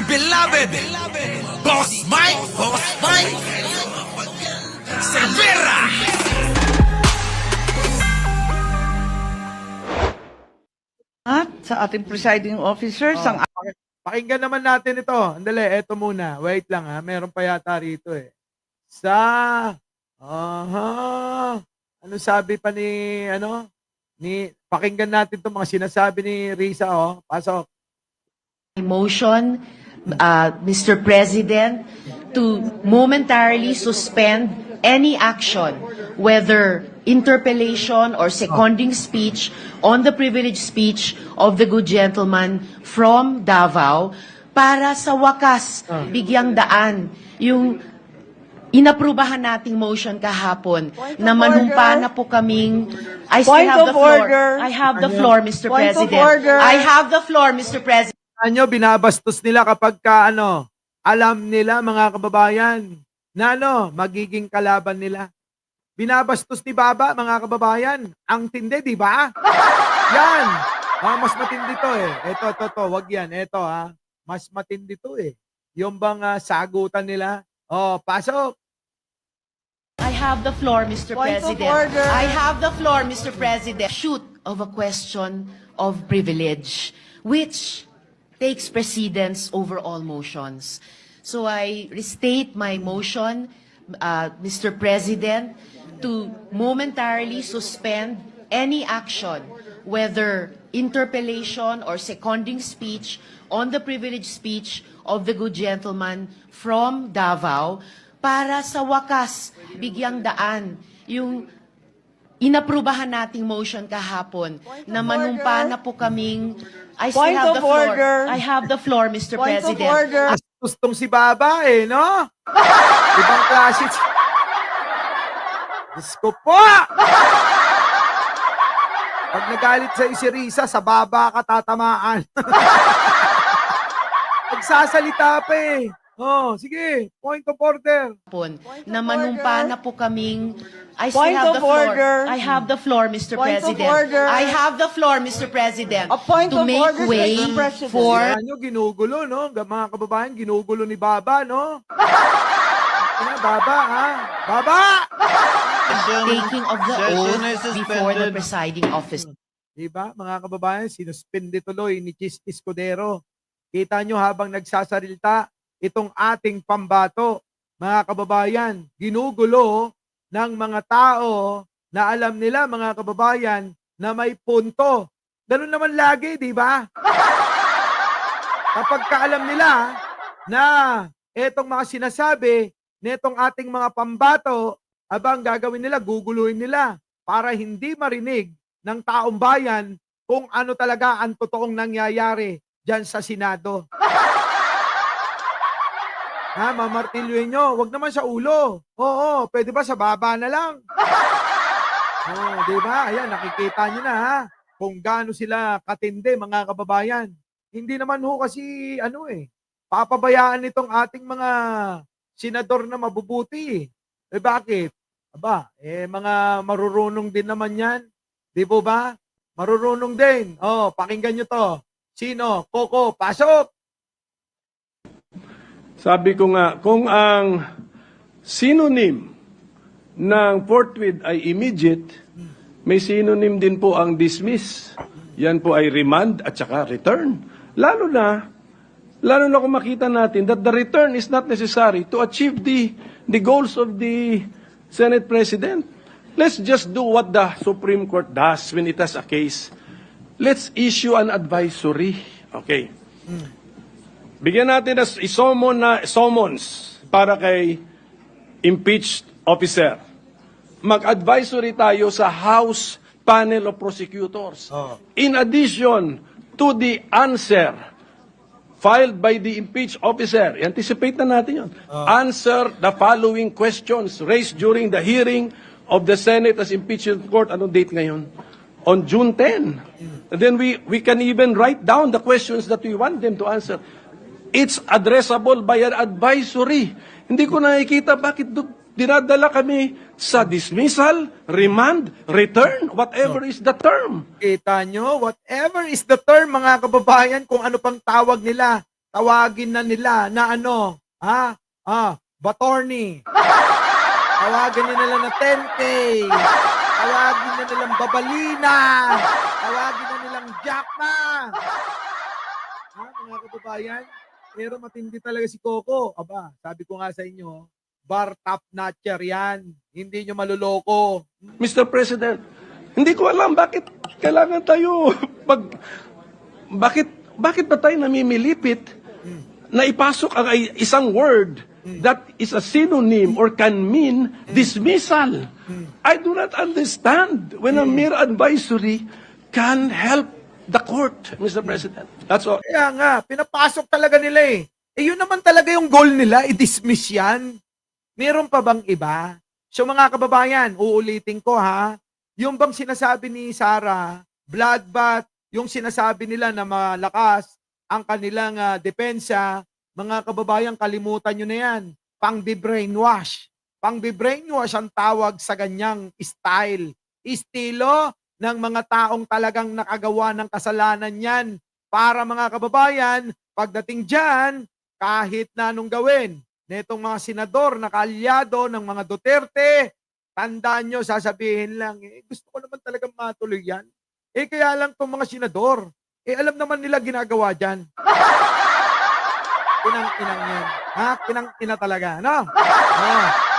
beloved Boss Mike Cervera. At sa ating presiding officer, Oh, sang pakinggan naman natin ito. Andali, eto muna. Wait lang ha. Meron pa yata rito eh. Ano sabi pa pakinggan natin itong mga sinasabi ni Risa, oh. Pasok. Motion, Mr. President, to momentarily suspend any action, whether interpellation or seconding speech, on the privileged speech of the good gentleman from Davao, para sa wakas bigyang daan yung inaprubahan nating motion kahapon na manumpa na po kaming I still have the floor. I have the floor, Mr. President. I have the floor, Mr. President. Ano, binabastos nila kapag alam nila mga kababayan na magiging kalaban nila. Binabastos ni Baba, mga kababayan. Ang tindi, di ba? Yan. Mas matindi to eh. Ito, wag yan. Ito mas matindi to eh. Yung bang sagutan nila. Oh, pasok. I have the floor, Mr. President. I have the floor, Mr. President. Shoot of a question of privilege, which takes precedence over all motions. So I restate my motion, Mr. President, to momentarily suspend any action, whether interpellation or seconding speech, on the privileged speech of the good gentleman from Davao, para sa wakas bigyang daan yung inaprubahan nating motion kahapon na manumpa na po kaming I still have the floor. I have the floor, Mr. President. Mas gustong si Baba eh, no? Ibang klase. Diyos ko po! Pag nagalit sa si Risa, sa Baba ka tatamaan. Magsasalita pa eh. Oh, sige. Point of order. Na manumpa na po kaming I still have the floor. I have the floor, Mr. President. I have the floor, Mr. President. To make way for Yan nyo, ginugulo, no? Mga kababayan, ginugulo ni Baba, no? Baba, ha? Baba! taking of the oath before the presiding officer. Diba, mga kababayan, sinuspindi tuloy ni Chis Escudero. Kita nyo habang nagsasalita, itong ating pambato, mga kababayan, ginugulo ng mga tao na alam nila, mga kababayan, na may punto. Ganun naman lagi, di ba? Kapag kaalam nila na etong mga sinasabi netong ating mga pambato, abang gagawin nila, guguluhin nila para hindi marinig ng taong bayan kung ano talaga ang totoong nangyayari dyan sa Senado. Mamartilyuhin nyo, wag naman sa ulo. Oo, pwede ba sa baba na lang? Di ba? Ayan, nakikita nyo na kung gaano sila katindi, mga kababayan. Hindi naman kasi papabayaan itong ating mga senador na mabubuti. Bakit? Mga marurunong din naman yan. Di po ba? Marurunong din. Pakinggan nyo to. Sino? Coco, pasok! Sabi ko nga, kung ang synonym ng forthwith ay immediate, may synonym din po ang dismiss. Yan po ay remand at saka return. Lalo na kung makita natin that the return is not necessary to achieve the goals of the Senate President. Let's just do what the Supreme Court does when it has a case. Let's issue an advisory. Okay. Bigyan natin na summons para kay impeached officer. Mag-advisory tayo sa House Panel of Prosecutors. In addition to the answer filed by the impeached officer, anticipate na natin yun. Answer the following questions raised during the hearing of the Senate as impeachment court. Anong date ngayon? On June 10. And then we can even write down the questions that we want them to answer. It's addressable by an advisory. Hindi ko nakikita bakit dinadala kami sa dismissal, remand, return, whatever is the term. Kita nyo, whatever is the term, mga kababayan, kung ano pang tawag nila, tawagin na nila na ano, Batorni. Tawagin na nila na 10K. Tawagin na nilang Babalina. Tawagin na nilang Jackma. Mga kababayan, pero matindi talaga si Coco. Aba, sabi ko nga sa inyo, bar top notcher yan. Hindi nyo maluloko. Mr. President, hindi ko alam bakit kailangan tayo bakit ba tayo namimilipit na ipasok ang isang word that is a synonym or can mean dismissal. I do not understand when a mere advisory can help the court, Mr. President. That's all. Kaya nga, pinapasok talaga nila eh. Eh yun naman talaga yung goal nila, i-dismiss yan. Meron pa bang iba? So mga kababayan, uulitin ko ha, yung bang sinasabi ni Sara, bloodbath, yung sinasabi nila na malakas ang kanilang depensa, mga kababayan, kalimutan nyo na yan. Pang-brainwash. Pang-brainwash ang tawag sa ganyang style. Estilo ng mga taong talagang nakagawa ng kasalanan yan. Para mga kababayan, pagdating dyan, kahit na anong gawin, netong mga senador na kaalyado ng mga Duterte, tandaan nyo, sasabihin lang, gusto ko naman talagang matuloy yan. Kaya lang itong mga senador, alam naman nila ginagawa dyan. Pinang-inang yan. Pinang-ina talaga, no?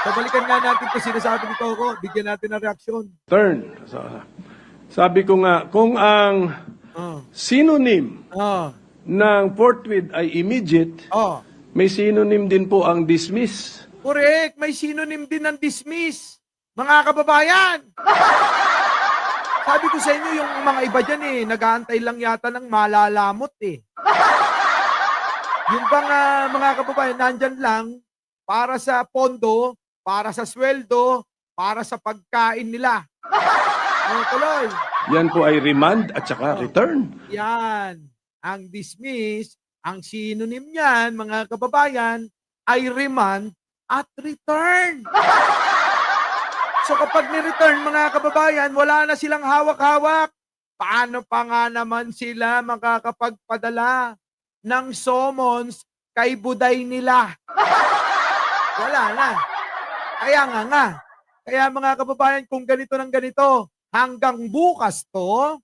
So, balikan nga natin ito sinasabi ni Coco, bigyan natin ng reaksyon. Turn. Sabi ko nga, kung ang synonym ng forthwith ay immediate, may synonym din po ang dismiss. Correct, may synonym din ng dismiss. Mga kababayan! Sabi ko sa inyo, yung mga iba dyan nag-aantay lang yata ng malalamot Yung bang mga kababayan, nandyan lang para sa pondo, para sa sweldo, para sa pagkain nila. Tuloy. Yan po ay remand at saka return. Yan. Ang dismiss, ang synonym niyan, mga kababayan, ay remand at return. So kapag ni-return, mga kababayan, wala na silang hawak-hawak. Paano pa nga naman sila makakapagpadala ng summons kay buday nila? Wala na. Kaya mga kababayan, kung ganito ng ganito, hanggang bukas to,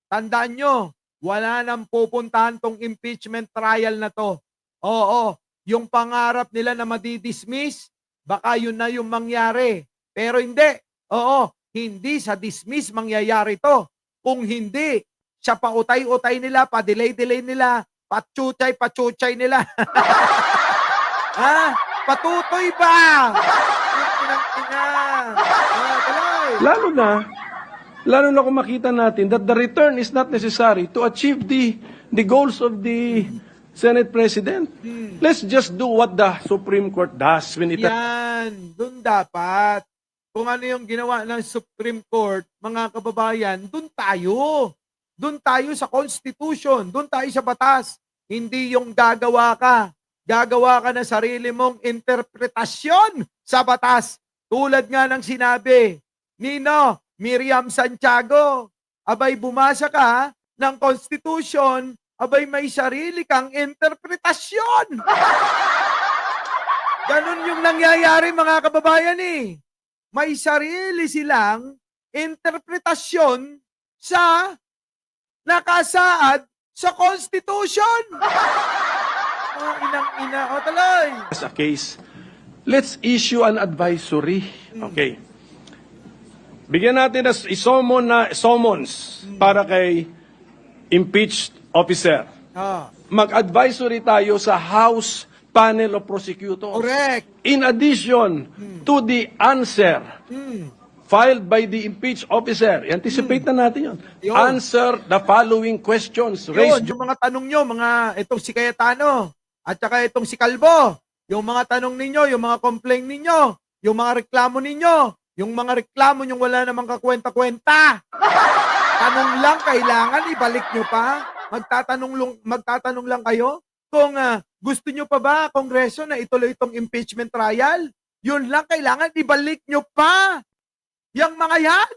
tandaan nyo, wala nang pupuntahan tong impeachment trial na to. Oo, yung pangarap nila na madidismiss, baka yun na yung mangyari. Pero hindi. Oo, hindi sa dismiss mangyayari to. Kung hindi, sa pautay-utay nila, pa-delay-delay nila, pachuchay nila. Patutoy ba? Lalo na kung makita natin that the return is not necessary to achieve the goals of the Senate President. Let's just do what the Supreme Court does when it... Yan, dun dapat. Kung ano yung ginawa ng Supreme Court, mga kababayan, dun tayo. Dun tayo sa Constitution, dun tayo sa batas. Hindi yung gagawa ka ng sarili mong interpretasyon sa batas. Tulad nga ng sinabi, Miriam Santiago, abay bumasa ka ng Constitution, abay may sarili kang interpretasyon. Ganun yung nangyayari, mga kababayan May sarili silang interpretasyon sa nakasaad sa Constitution. Inang-ina. Tuloy. As a case, let's issue an advisory. Okay. Bigyan natin ng summons para kay impeached officer. Mag-advisory tayo sa House Panel of Prosecutors. Correct. In addition to the answer filed by the impeached officer, anticipate na natin yun. Answer the following questions raised. Yung mga tanong nyo, itong si Cayetano, at saka itong si Calvo, yung mga tanong ninyo, yung mga complaint ninyo, yung mga reklamo ninyo, yung mga reklamo yung wala namang kakwenta-kwenta. Tanong lang, kailangan ibalik nyo pa. Magtatanong lang kayo kung gusto nyo pa ba, Kongreso, na ituloy itong impeachment trial. Yun lang, kailangan ibalik nyo pa. Yang mga yan.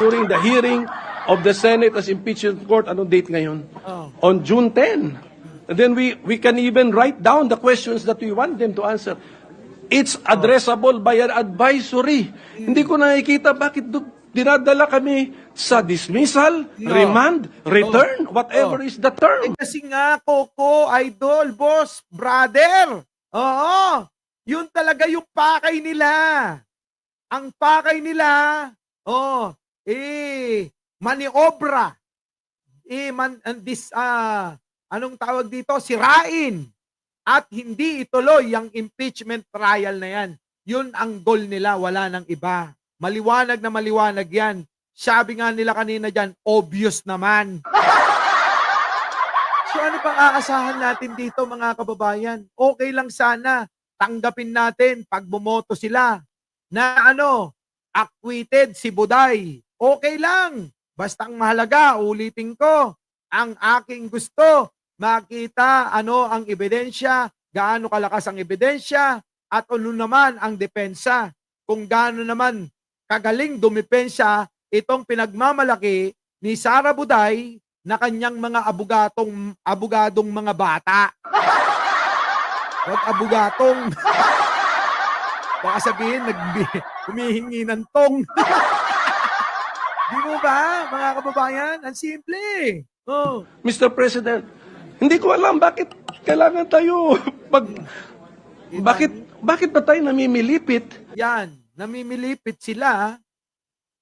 During the hearing of the Senate as impeachment court, anong date ngayon? On June 10. And then we can even write down the questions that we want them to answer. It's addressable by an advisory. Hindi ko nakikita bakit dinadala kami sa dismissal, No. remand, return, whatever is the term. Kasi nga, Coco, idol, boss, brother. Oo. Yun talaga yung pakay nila. Ang pakay nila, maniobra. Anong tawag dito? Sirain. At hindi ituloy ang impeachment trial na yan. Yun ang goal nila, wala nang iba. Maliwanag na maliwanag yan. Sabi nga nila kanina dyan, obvious naman. So ano pang aasahan natin dito mga kababayan? Okay lang sana, tanggapin natin pag bumoto sila na acquitted si Buday. Okay lang. Basta ang mahalaga, ulitin ko, ang aking gusto, makita ang ebidensya, gaano kalakas ang ebidensya, at ano naman ang depensa. Kung gaano naman kagaling dumipensya itong pinagmamalaki ni Sara Buday na kanyang mga abogadong mga bata. Huwag abogatong. Baka sabihin, humihingi ng tong. Di mo ba, mga kababayan? Ang simple. Oh. Mr. President, hindi ko alam bakit kailangan tayo bakit ba tayo namimilipit? Yan, namimilipit sila.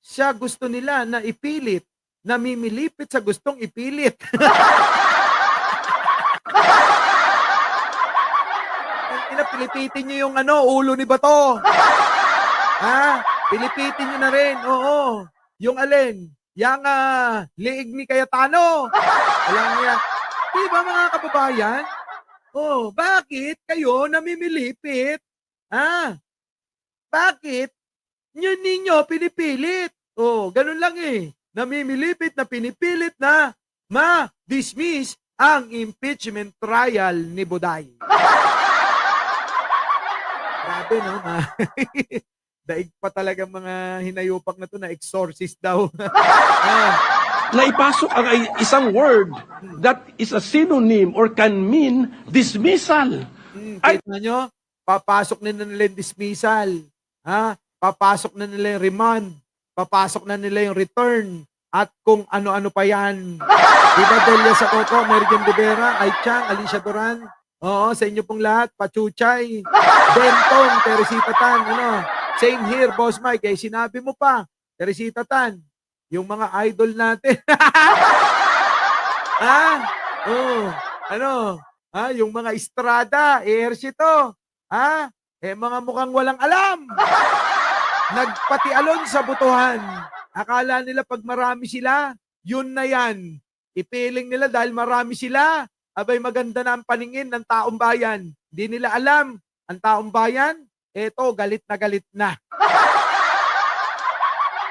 Siya gusto nila na ipilit. Namimilipit sa gustong ipilit. Pilipitin nyo yung ulo ni Bato. Ha? Pilipitin nyo na rin. Oo. Yung alin? Yang liig ni Cayetano. Alam niya. Diba mga kababayan? Oh, bakit kayo namimilipit? Ha? Bakit? Yun ninyo pinipilit. Oh, ganun lang eh. Namimilipit na pinipilit na ma-dismiss ang impeachment trial ni Buday. Grabe, no? Daig pa talaga mga hinayupak na to na exorcist daw. Naipasok ang isang word that is a synonym or can mean dismissal. Kita nyo, papasok na nila yung dismissal. Ha? Papasok na nila yung remand. Papasok na nila yung return. At kung ano-ano pa yan. Diba Delia sa Coco, Meridian Rivera, Aichang, Alicia Duran. Oo, sa inyo pong lahat, Pachuchay, Bentong, Teresita Tan, same here, Boss Mike, sinabi mo pa, Teresita Tan, yung mga idol natin. Yung mga Estrada, Ejercito, mga mukhang walang alam. Nagpatialon sa butuhan. Akala nila pag marami sila, yun na yan. Ipiling nila dahil marami sila. Abay maganda na ang paningin ng taong bayan. Hindi nila alam. Ang taong bayan, galit na galit na.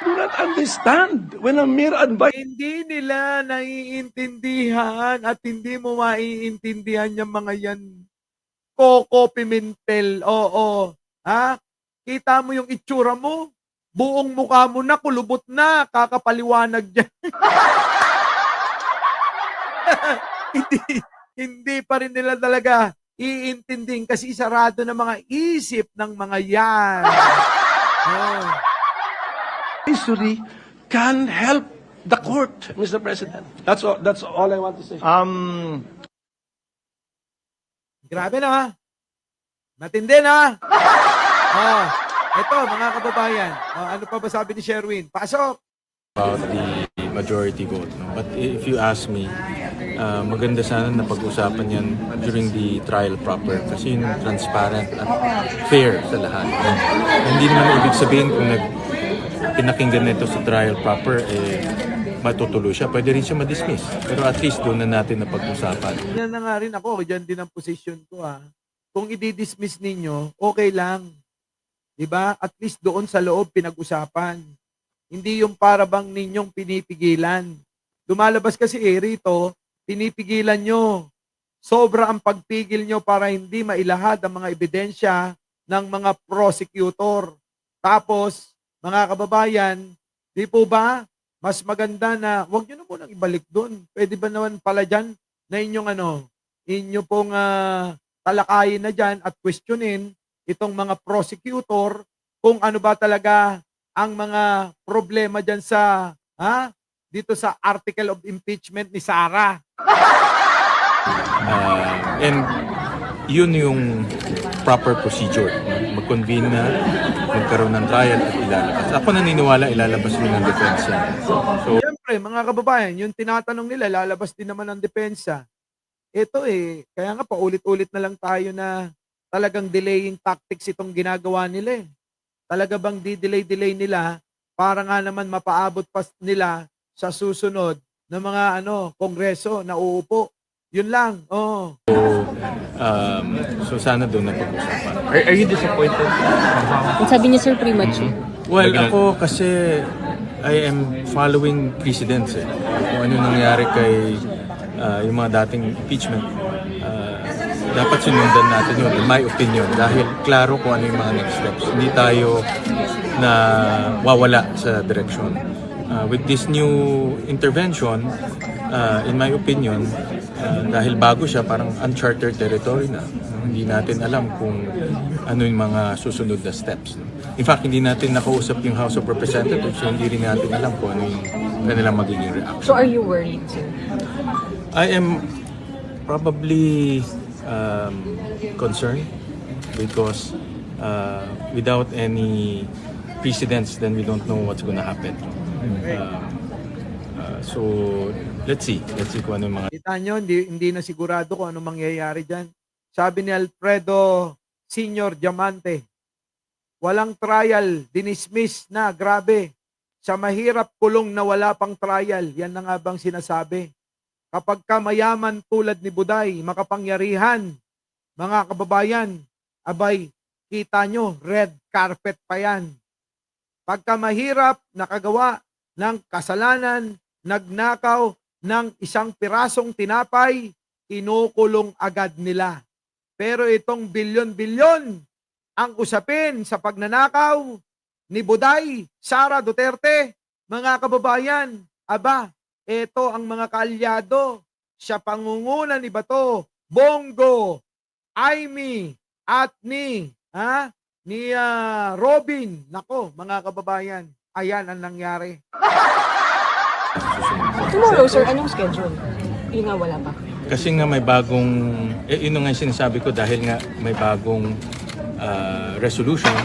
Do not understand when a mere advice. Hindi nila naiintindihan at hindi mo maiintindihan yung mga yan. Coco Pimentel. Oo. Ha? Kita mo yung itsura mo. Buong mukha mo na, kulubot na. Kakapaliwanag dyan. Hindi pa rin nila talaga iintindihin kasi sarado na mga isip ng mga yan. History can help the court, Mr. President. That's all I want to say. Grabe na. Matindi na. Ito, mga kababayan. Ano pa ba sabi ni Sherwin? Pasok. About the majority vote. No? But if you ask me, maganda sana na pag-usapan yan during the trial proper kasi yun transparent at fair sa lahat. Hindi naman ibig sabihin kung pinakinggan nito sa trial proper, matutuloy siya. Pwede rin siya ma-dismiss. Pero at least doon na natin na pag-usapan. Yan na nga rin ako. Diyan din ang position ko. Kung i-dismiss ninyo, okay lang. Diba? At least doon sa loob pinag-usapan. Hindi yung para bang ninyong pinipigilan. Lumalabas kasi rito, pinipigilan nyo. Sobra ang pagpigil nyo para hindi mailahad ang mga ebidensya ng mga prosecutor. Tapos, mga kababayan, di po ba, mas maganda na, huwag nyo na munang ibalik doon. Pwede ba naman pala dyan na inyong inyo pong talakayin na dyan at questionin itong mga prosecutor kung ano ba talaga ang mga problema dyan sa, dito sa article of impeachment ni Sara. And yun yung proper procedure. No? Mag-convene na, magkaroon ng trial at ilalabas. Ako naniniwala ilalabas rin ng depensa. So, Siyempre, mga kababayan, yung tinatanong nila, lalabas din naman ang depensa. Ito kaya nga paulit-ulit na lang tayo na talagang delaying tactics itong ginagawa nila. Talaga bang di-delay nila para nga naman mapaabot pa nila sa susunod na mga kongreso na uupo. Yun lang. so sana doon na pag-usapan. Are you disappointed? Ang sabi niya, sir, premature. Well, ako kasi I am following precedents. Kung ano nangyari kay yung mga dating impeachment, dapat sinundan natin yun, in my opinion, dahil klaro kung ano yung mga next steps. Hindi tayo na wawala sa direksyon. With this new intervention, in my opinion, dahil bago siya, parang uncharted territory na. Hindi natin alam kung ano yung mga susunod na steps. In fact, hindi natin nakausap yung House of Representatives, so hindi rin natin alam kung ano yung kanilang magiging reaction. So are you worried, sir? I am probably concerned because without any precedents, then we don't know what's going to happen. So let's see kung ano yung mga. Kita nyo, hindi na sigurado kung ano mangyayari dyan. Sabi ni Alfredo Senior Diamante, walang trial, dinismiss na, grabe. Sa mahirap kulong na wala pang trial, yan na nga bang sinasabi? Kapag ka mayaman tulad ni Buday, makapangyarihan, mga kababayan, abay, kita nyo, red carpet pa yan. Pagka mahirap, nakagawa ng kasalanan, nagnakaw ng isang pirasong tinapay, kinukulong agad nila. Pero itong bilyon-bilyon ang usapin sa pagnanakaw ni Buday, Sara Duterte, mga kababayan, aba, ito ang mga kaalyado sa pangunguna ni Bato, Bongo, Aimee, at ni Robin. Nako, mga kababayan, ayan ang nangyari. Tomorrow, sir, anong schedule? Yun nga, wala pa. Kasi nga may bagong, yun nga yung sinasabi ko dahil nga may bagong resolution,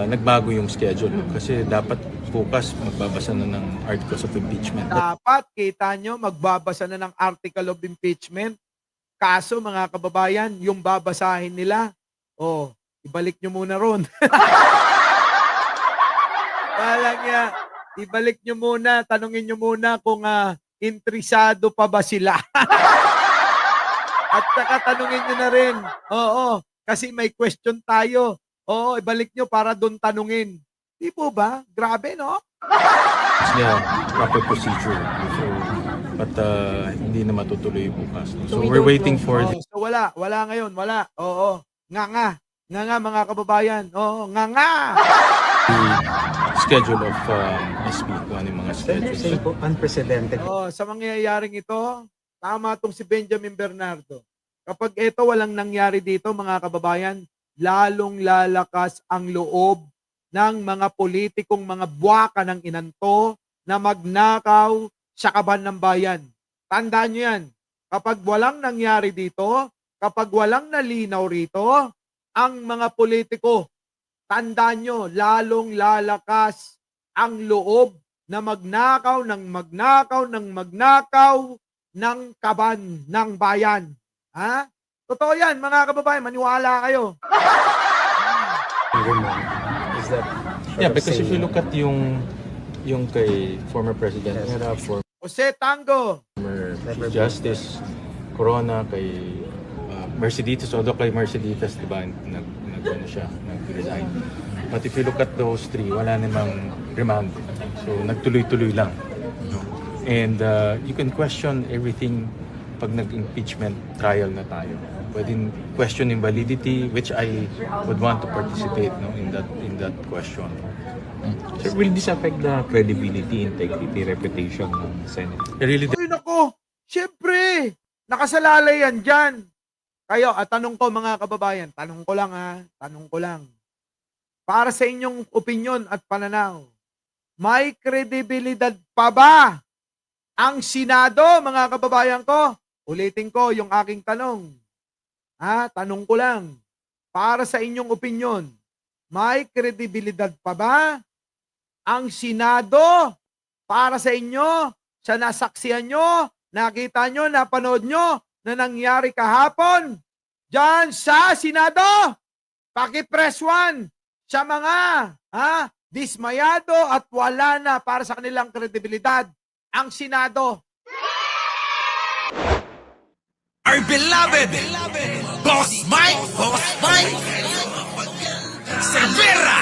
nagbago yung schedule. Kasi dapat bukas magbabasa na ng articles of impeachment. Dapat, kita nyo, magbabasa na ng article of impeachment. Kaso, mga kababayan, yung babasahin nila, ibalik nyo muna ron. Walang niya, ibalik nyo muna, tanungin nyo muna kung interesado pa ba sila. At saka tanungin nyo na rin, kasi may question tayo. Ibalik nyo para doon tanungin. Di po ba? Grabe, no? Yeah, proper procedure. So, but hindi na matutuloy bukas. So we're waiting for So wala ngayon, wala. Nga mga kababayan. Nga. the schedule of SP, kung ano yung mga schedule. Unprecedented. Sa mangyayaring ito, tama itong si Benjamin Bernardo. Kapag ito walang nangyari dito, mga kababayan, lalong lalakas ang loob ng mga politikong mga buwaka ng inanto na magnakaw sa kaban ng bayan. Tandaan nyo yan. Kapag walang nangyari dito, kapag walang nalinaw rito, ang mga politiko, tandaan nyo, lalong lalakas ang loob na magnakaw ng kaban ng bayan. Totoo yan, mga kababayan, maniwala kayo. Is that Yeah, because if you look at yung kay former President, former Jose Tango, Justice Corona, kay Mercedes, although kay Mercedes, diba, nag-resign. But if you look at those three, wala namang remand. So, nagtuloy-tuloy lang. And you can question everything pag nag-impeachment trial na tayo. Pwede question yung validity, which I would want to participate in that question. Sir, will this affect the credibility, integrity, reputation ng Senate? I really ay nako, syempre, Nakasalalay yan dyan. Kayo, at tanong ko mga kababayan, tanong ko lang tanong ko lang. Para sa inyong opinyon at pananaw, may kredibilidad pa ba ang Senado, mga kababayan ko? Ulitin ko yung aking tanong. Tanong ko lang. Para sa inyong opinyon, may kredibilidad pa ba ang Senado para sa inyo, sa nasaksihan nyo, nakita nyo, napanood nyo, na nangyari kahapon dyan sa Senado? Paki-press 1 sa mga dismayado at wala na para sa kanilang kredibilidad ang Senado. Our beloved Boss Mike Cervera.